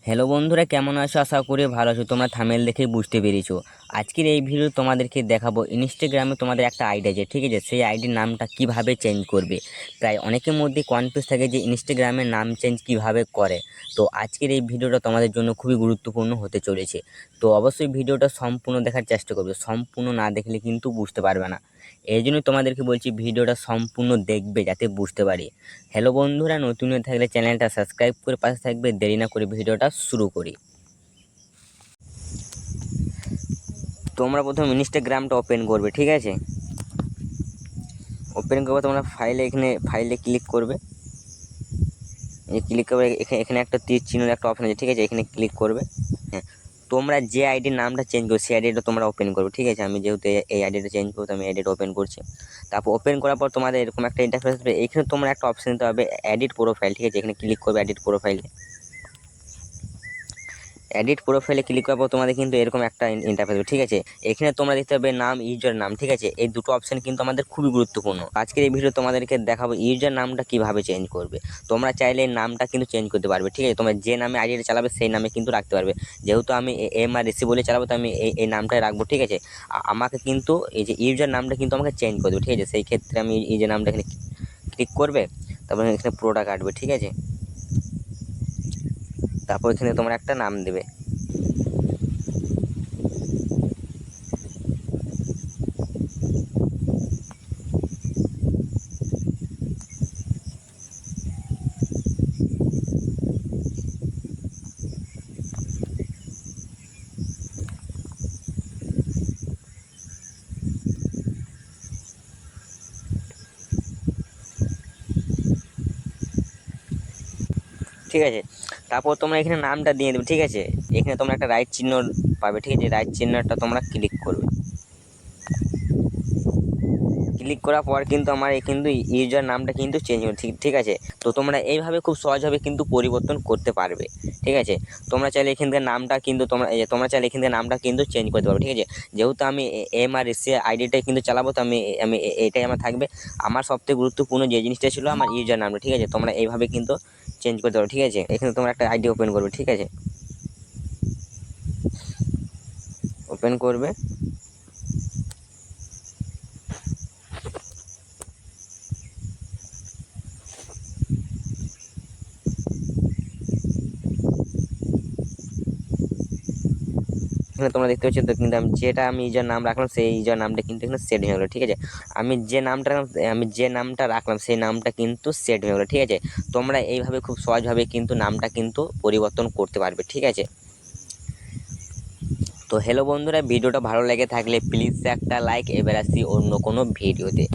Hello বন্ধুরা, কেমন আছো? আশা করি ভালো আছো। তোমরা থামেল দেখেই বুঝতে পেরেছো। আজকের এই ভিডিও তোমাদেরকে দেখাবো ইনস্টাগ্রামে তোমাদের একটা আইডি আছে, ঠিক আছে? সেই আইডির নামটা কিভাবে চেঞ্জ করবে। প্রায় অনেকের মধ্যে কনফিউজ থাকে যে ইনস্টাগ্রামের নাম চেঞ্জ কিভাবে করে। তো আজকের এই ভিডিওটা তোমাদের জন্য খুবই গুরুত্বপূর্ণ হতে চলেছে। তো অবশ্যই ভিডিওটা সম্পূর্ণ দেখার চেষ্টা করবে, সম্পূর্ণ না দেখলে কিন্তু বুঝতে পারবে না। এই জন্যই তোমাদেরকে বলছি ভিডিওটা সম্পূর্ণ দেখবে যাতে বুঝতে পারি। হ্যালো বন্ধুরা, নতুন হয়ে থাকলে চ্যানেলটা সাবস্ক্রাইব করে পাশে থাকবে। দেরি না করে ভিডিওটা শুরু করি। তোমরা প্রথম ইনস্টাগ্রামটা ওপেন করবে, ঠিক আছে? ওপেন করবে তোমরা ফাইলে ক্লিক করবে। এই ক্লিক করবে, এখানে একটা তীর চিহ্ন একটা অপশন আছে, ঠিক আছে? এখানে ক্লিক করবে। হ্যাঁ, তোমরা যে আইডির নামটা চেঞ্জ করবে সেই আইডিটা তোমরা ওপেন করবে, ঠিক আছে? আমি যেহেতু এই আইডিটা চেঞ্জ করবো, আমি আইডিটা ওপেন করছি। তারপর ওপেন করার পর তোমাদের এরকম একটা ইন্টারফেস আসবে। এখানে তোমরা একটা অপশন দিতে হবে এডিট প্রোফাইল, ঠিক আছে? এখানে ক্লিক করবে এডিট প্রোফাইলে। এডিট প্রোফাইলে ক্লিক করার পর তোমাদের কিন্তু এরকম একটা ইন্টারফেস হবে, ঠিক আছে? এখানে তোমরা দেখতে পাবে নাম, ইউজার নাম, ঠিক আছে? এই দুটো অপশন কিন্তু আমাদের খুবই গুরুত্বপূর্ণ। আজকের এই ভিডিও তোমাদেরকে দেখাবো ইউজার নামটা কিভাবে চেঞ্জ করবে। তোমরা চাইলে এই নামটা কিন্তু চেঞ্জ করতে পারবে, ঠিক আছে? তোমরা যে নামে আইডিটা চালাবে সেই নামে কিন্তু রাখতে পারবে। যেহেতু আমি এম আর ঋষি বলে চালাবো, তো আমি এই নামটাই রাখবো, ঠিক আছে? আমাকে কিন্তু এই যে ইউজার নামটা কিন্তু আমাকে চেঞ্জ করে দেবে, ঠিক আছে? সেই ক্ষেত্রে আমি ইউজার নামটা এখানে ক্লিক করবে। তারপর এখানে পুরোটা কাটবে, ঠিক আছে? তারপর এখানে তোমরা একটা নাম দেবে। ঠিক আছে, তারপর তোমরা এখানে নামটা দিয়ে দেবে, ঠিক আছে? এখানে তোমরা একটা রাইট চিহ্ন পাবে, ঠিক আছে? রাইট চিহ্নটা তোমরা ক্লিক করবে। ক্লিক করার পর কিন্তু আমার কিন্তু ইউজার নামটা কিন্তু চেঞ্জ হবে, ঠিক আছে? তো তোমরা এইভাবে খুব সহজভাবে কিন্তু পরিবর্তন করতে পারবে, ঠিক আছে? তোমরা চাইলে এখান থেকে নামটা কিন্তু তোমরা চাইলে এখান থেকে নামটা কিন্তু চেঞ্জ করতে পারবে, ঠিক আছে? যেহেতু আমি এম আর এস আইডিটাই কিন্তু চালাবো, তো আমি আমি এটাই আমার থাকবে। আমার সবথেকে গুরুত্বপূর্ণ যে জিনিসটা ছিল আমার ইউজার নামটা, ঠিক আছে? তোমরা এইভাবে কিন্তু চেঞ্জ করতে পারো, ঠিক আছে? এখানে তোমরা একটা আইডি ওপেন করবে, ঠিক আছে? ওপেন করবে। এখানে তোমরা দেখতে পাচ্ছ তো, কিন্তু আমি ইউজার নাম রাখলাম সেই ইউজার নামটা কিন্তু এখানে সেট হয়ে গেলো, ঠিক আছে? আমি যে নামটা রাখলাম সেই নামটা কিন্তু সেট হয়ে গেলো, ঠিক আছে? তোমরা এইভাবে খুব সহজভাবে কিন্তু নামটা কিন্তু পরিবর্তন করতে পারবে, ঠিক আছে? তো হ্যালো বন্ধুরা, ভিডিওটা ভালো লেগে থাকলে প্লিজ একটা লাইক। এবার আসি অন্য কোনো ভিডিওতে।